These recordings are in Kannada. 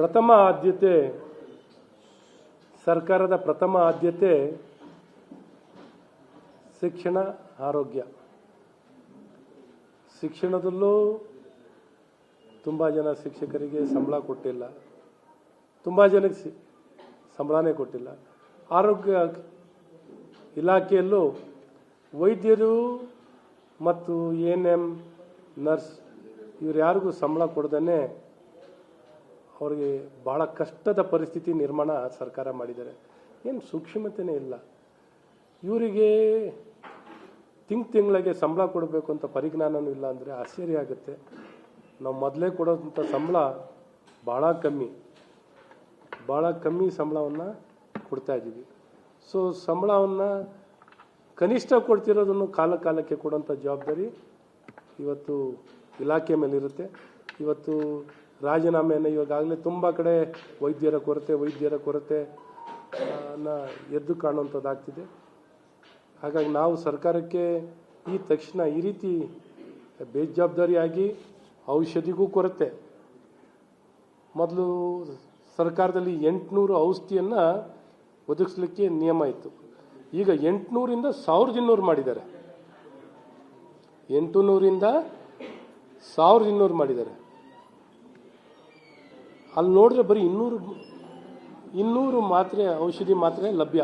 ಪ್ರಥಮ ಆದ್ಯತೆ ಸರ್ಕಾರದ ಪ್ರಥಮ ಆದ್ಯತೆ ಶಿಕ್ಷಣ ಆರೋಗ್ಯ. ಶಿಕ್ಷಣದಲ್ಲೂ ತುಂಬ ಜನ ಶಿಕ್ಷಕರಿಗೆ ಸಂಬಳ ಕೊಟ್ಟಿಲ್ಲ, ತುಂಬ ಜನಕ್ಕೆ ಸಂಬಳನೇ ಕೊಟ್ಟಿಲ್ಲ. ಆರೋಗ್ಯ ಇಲಾಖೆಯಲ್ಲೂ ವೈದ್ಯರು ಮತ್ತು ANM ನರ್ಸ್ ಇವರು ಯಾರಿಗೂ ಸಂಬಳ ಕೊಡದೇ ಅವರಿಗೆ ಭಾಳ ಕಷ್ಟದ ಪರಿಸ್ಥಿತಿ ನಿರ್ಮಾಣ ಸರ್ಕಾರ ಮಾಡಿದ್ದಾರೆ. ಏನು ಸೂಕ್ಷ್ಮತೆಯೇ ಇಲ್ಲ. ಇವರಿಗೆ ತಿಂಗಳಿಗೆ ಸಂಬಳ ಕೊಡಬೇಕು ಅಂತ ಪರಿಜ್ಞಾನವೂ ಇಲ್ಲ ಅಂದರೆ ಆಶ್ಚರ್ಯ ಆಗುತ್ತೆ. ನಾವು ಮೊದಲೇ ಕೊಡೋಂಥ ಸಂಬಳ ಭಾಳ ಕಮ್ಮಿ ಸಂಬಳವನ್ನು ಕೊಡ್ತಾ ಇದ್ದೀವಿ. ಸೊ ಸಂಬಳವನ್ನು ಕನಿಷ್ಠ ಕೊಡ್ತಿರೋದನ್ನು ಕಾಲಕ್ಕೆ ಕೊಡುವಂಥ ಜವಾಬ್ದಾರಿ ಇವತ್ತು ಇಲಾಖೆ ಮೇಲಿರುತ್ತೆ. ಇವತ್ತು ರಾಜೀನಾಮೆಯನ್ನು ಇವಾಗಲೇ ತುಂಬ ಕಡೆ ವೈದ್ಯರ ಕೊರತೆ ಎದ್ದು ಕಾಣುವಂಥದ್ದಾಗ್ತಿದೆ. ಹಾಗಾಗಿ ನಾವು ಸರ್ಕಾರಕ್ಕೆ ಈ ತಕ್ಷಣ ಈ ರೀತಿ ಬೇಜವಾಬ್ದಾರಿಯಾಗಿ ಔಷಧಿಗೂ ಕೊರತೆ, ಮೊದಲು ಸರ್ಕಾರದಲ್ಲಿ 800 ಔಷಧಿಯನ್ನು ಒದಗಿಸ್ಲಿಕ್ಕೆ ನಿಯಮ ಇತ್ತು. ಈಗ 800ರಿಂದ 1200 ಮಾಡಿದ್ದಾರೆ. 800ರಿಂದ 1200 ಮಾಡಿದ್ದಾರೆ. ಅಲ್ಲಿ ನೋಡಿದ್ರೆ ಬರೀ 200 ಮಾತ್ರೆ ಔಷಧಿ ಮಾತ್ರೆ ಲಭ್ಯ.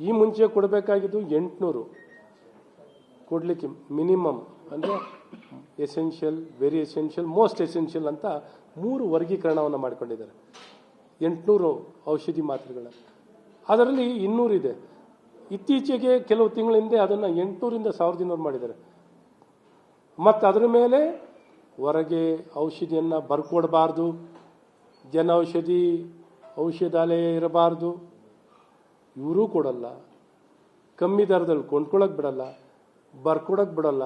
ಈ ಮುಂಚೆ ಕೊಡಬೇಕಾಗಿದ್ದು 800 ಕೊಡಲಿಕ್ಕೆ ಮಿನಿಮಮ್ ಅಂದರೆ essential, very essential, most essential ಅಂತ 3 ವರ್ಗೀಕರಣವನ್ನು ಮಾಡಿಕೊಂಡಿದ್ದಾರೆ. 800 ಔಷಧಿ ಮಾತ್ರೆಗಳ ಅದರಲ್ಲಿ 200 ಇದೆ. ಇತ್ತೀಚೆಗೆ ಕೆಲವು ತಿಂಗಳ ಹಿಂದೆ ಅದನ್ನು 800ರಿಂದ 1200 ಮಾಡಿದ್ದಾರೆ. ಮತ್ತು ಅದರ ಮೇಲೆ ಹೊರಗೆ ಔಷಧಿಯನ್ನು ಬರ್ಕೊಡಬಾರ್ದು, ಔಷಧಾಲಯ ಇರಬಾರ್ದು, ಇವರೂ ಕೊಡಲ್ಲ, ಕಮ್ಮಿ ದರದಲ್ಲಿ ಕೊಂಡ್ಕೊಳ್ಳೋಕೆ ಬಿಡಲ್ಲ, ಬರ್ಕೊಡೋಕೆ ಬಿಡಲ್ಲ.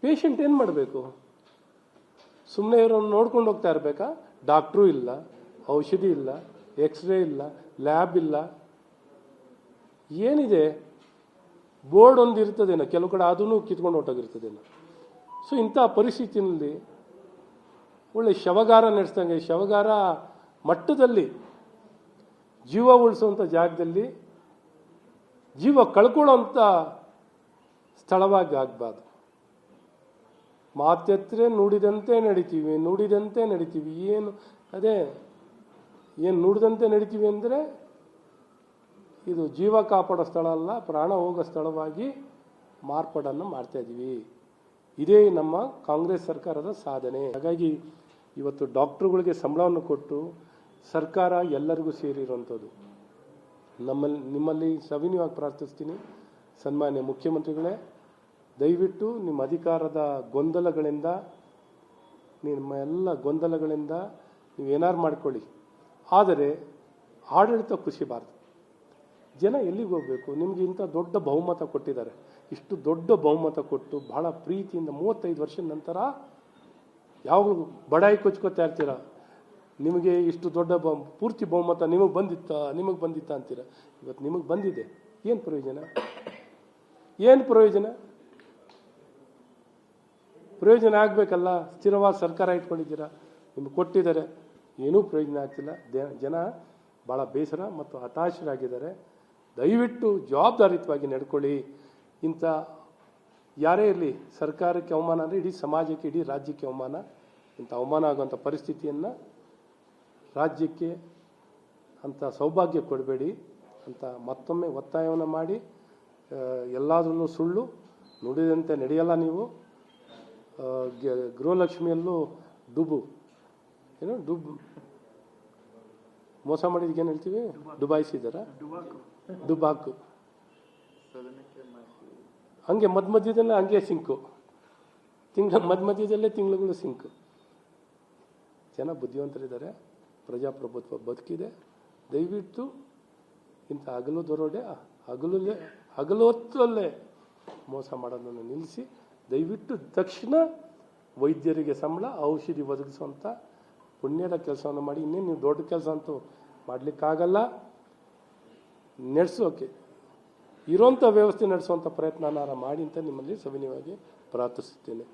ಪೇಷಂಟ್ ಏನು ಮಾಡಬೇಕು? ಸುಮ್ಮನೆ ಇವರನ್ನು ನೋಡ್ಕೊಂಡು ಹೋಗ್ತಾ ಇರಬೇಕಾ? ಡಾಕ್ಟ್ರೂ ಇಲ್ಲ, ಔಷಧಿ ಇಲ್ಲ, ಎಕ್ಸ್ರೇ ಇಲ್ಲ, ಲ್ಯಾಬ್ ಇಲ್ಲ, ಏನಿದೆ? ಬೋರ್ಡ್ ಒಂದು ಇರ್ತದೇನೋ, ಕೆಲವು ಕಡೆ ಅದನ್ನು ಕಿತ್ಕೊಂಡು ಹೊಟ್ಟೋಗಿರ್ತದೇನೋ. ಸೊ ಇಂಥ ಪರಿಸ್ಥಿತಿನಲ್ಲಿ ಒಳ್ಳೆ ಶವಗಾರ ನಡೆಸ್ದಂಗೆ, ಶವಗಾರ ಮಟ್ಟದಲ್ಲಿ ಜೀವ ಉಳಿಸುವಂಥ ಜಾಗದಲ್ಲಿ ಜೀವ ಕಳ್ಕೊಳ್ಳೋಂಥ ಸ್ಥಳವಾಗಿ ಆಗಬಾರ್ದು. ಮಾತೆತ್ತರೆ ನುಡಿದಂತೆ ನಡಿತೀವಿ. ಏನು ನುಡಿದಂತೆ ನಡಿತೀವಿ ಅಂದರೆ ಇದು ಜೀವ ಕಾಪಾಡೋ ಸ್ಥಳ ಅಲ್ಲ, ಪ್ರಾಣ ಹೋಗೋ ಸ್ಥಳವಾಗಿ ಮಾರ್ಪಾಡನ್ನು ಮಾಡ್ತಾ ಇದ್ದೀವಿ. ಇದೇ ನಮ್ಮ ಕಾಂಗ್ರೆಸ್ ಸರ್ಕಾರದ ಸಾಧನೆ. ಹಾಗಾಗಿ ಇವತ್ತು ಡಾಕ್ಟ್ರುಗಳಿಗೆ ಸಂಬಳವನ್ನು ಕೊಟ್ಟು ಸರ್ಕಾರ ಎಲ್ಲರಿಗೂ ಸೇರಿರುವಂಥದ್ದು. ನಿಮ್ಮಲ್ಲಿ ಸವಿನಯವಾಗಿ ಪ್ರಾರ್ಥಿಸ್ತೀನಿ, ಸನ್ಮಾನ್ಯ ಮುಖ್ಯಮಂತ್ರಿಗಳೇ, ದಯವಿಟ್ಟು ನಿಮ್ಮ ಅಧಿಕಾರದ ಗೊಂದಲಗಳಿಂದ, ನಿಮ್ಮ ಎಲ್ಲ ಗೊಂದಲಗಳಿಂದ ನೀವೇನಾರು ಮಾಡ್ಕೊಳ್ಳಿ, ಆದರೆ ಆಡಳಿತ ಕುಸಿಬಾರ್ದು. ಜನ ಎಲ್ಲಿಗೆ ಹೋಗಬೇಕು? ನಿಮಗೆ ಇಂಥ ದೊಡ್ಡ ಬಹುಮತ ಕೊಟ್ಟಿದ್ದಾರೆ. ಇಷ್ಟು ದೊಡ್ಡ ಬಹುಮತ ಕೊಟ್ಟು ಭಾಳ ಪ್ರೀತಿಯಿಂದ 35 ವರ್ಷದ ನಂತರ ಯಾವಾಗಲೂ ಬಡಾಯಿ ಕೊಚ್ಕೋತಾ ಇರ್ತೀರ. ನಿಮಗೆ ಇಷ್ಟು ದೊಡ್ಡ ಪೂರ್ತಿ ಬಹುಮತ ನಿಮಗೆ ಬಂದಿತ್ತ ಅಂತೀರ. ಇವತ್ತು ನಿಮಗೆ ಬಂದಿದೆ, ಏನು ಪ್ರಯೋಜನ ಆಗಬೇಕಲ್ಲ. ಸ್ಥಿರವಾದ ಸರ್ಕಾರ ಇಟ್ಕೊಂಡಿದ್ದೀರಾ, ನಿಮಗೆ ಕೊಟ್ಟಿದ್ದಾರೆ, ಏನೂ ಪ್ರಯೋಜನ ಆಗ್ತಿಲ್ಲ. ಜನ ಭಾಳ ಬೇಸರ ಮತ್ತು ಹತಾಶರಾಗಿದ್ದಾರೆ. ದಯವಿಟ್ಟು ಜವಾಬ್ದಾರಿಯುತವಾಗಿ ನಡ್ಕೊಳ್ಳಿ. ಇಂಥ ಯಾರೇ ಇರಲಿ, ಸರ್ಕಾರಕ್ಕೆ ಅವಮಾನ ಅಂದರೆ ಇಡೀ ಸಮಾಜಕ್ಕೆ, ಇಡೀ ರಾಜ್ಯಕ್ಕೆ ಅವಮಾನ. ಇಂಥ ಅವಮಾನ ಆಗುವಂಥ ಪರಿಸ್ಥಿತಿಯನ್ನು ರಾಜ್ಯಕ್ಕೆ ಅಂಥ ಸೌಭಾಗ್ಯ ಕೊಡಬೇಡಿ ಅಂತ ಮತ್ತೊಮ್ಮೆ ಒತ್ತಾಯವನ್ನು ಮಾಡಿ, ಎಲ್ಲಾದ್ರೂ ಸುಳ್ಳು ನುಡಿದಂತೆ ನಡೆಯಲ್ಲ. ನೀವು ಗೃಹಲಕ್ಷ್ಮಿಯಲ್ಲೂ ಡುಬು ಮೋಸ ಮಾಡಿದಕ್ಕೆ ಏನು ಹೇಳ್ತೀವಿ? ಡುಬಾಯಿಸಿದಾರ, ಡುಬಾಕು. ಹಂಗೆ ಮಧ್ಯದಲ್ಲೇ ಹಂಗೆ ಸಿಂಕು, ಮಧ್ಯದಲ್ಲೇ ತಿಂಗಳುಗಳು ಸಿಂಕು. ಜನ ಬುದ್ಧಿವಂತರಿದ್ದಾರೆ, ಪ್ರಜಾಪ್ರಭುತ್ವ ಬದುಕಿದೆ. ದಯವಿಟ್ಟು ಇಂಥ ಹಗಲು ದರೋಡೆ, ಹಗಲು ಹೊತ್ತಲ್ಲೇ ಮೋಸ ಮಾಡೋದನ್ನು ನಿಲ್ಲಿಸಿ, ದಯವಿಟ್ಟು ತಕ್ಷಣ ವೈದ್ಯರಿಗೆ ಸಂಬಳ, ಔಷಧಿ ಒದಗಿಸುವಂಥ ಪುಣ್ಯದ ಕೆಲಸವನ್ನು ಮಾಡಿ. ಇನ್ನೇನು ನೀವು ದೊಡ್ಡ ಕೆಲಸ ಅಂತೂ ಮಾಡಲಿಕ್ಕಾಗಲ್ಲ. ನಡೆಸೋಕೆ ಇರೋಂಥ ವ್ಯವಸ್ಥೆ ನಡೆಸುವಂಥ ಪ್ರಯತ್ನ ಮಾಡಿ ಅಂತ ನಿಮ್ಮಲ್ಲಿ ಸವಿನಯವಾಗಿ ಪ್ರಾರ್ಥಿಸುತ್ತೇನೆ.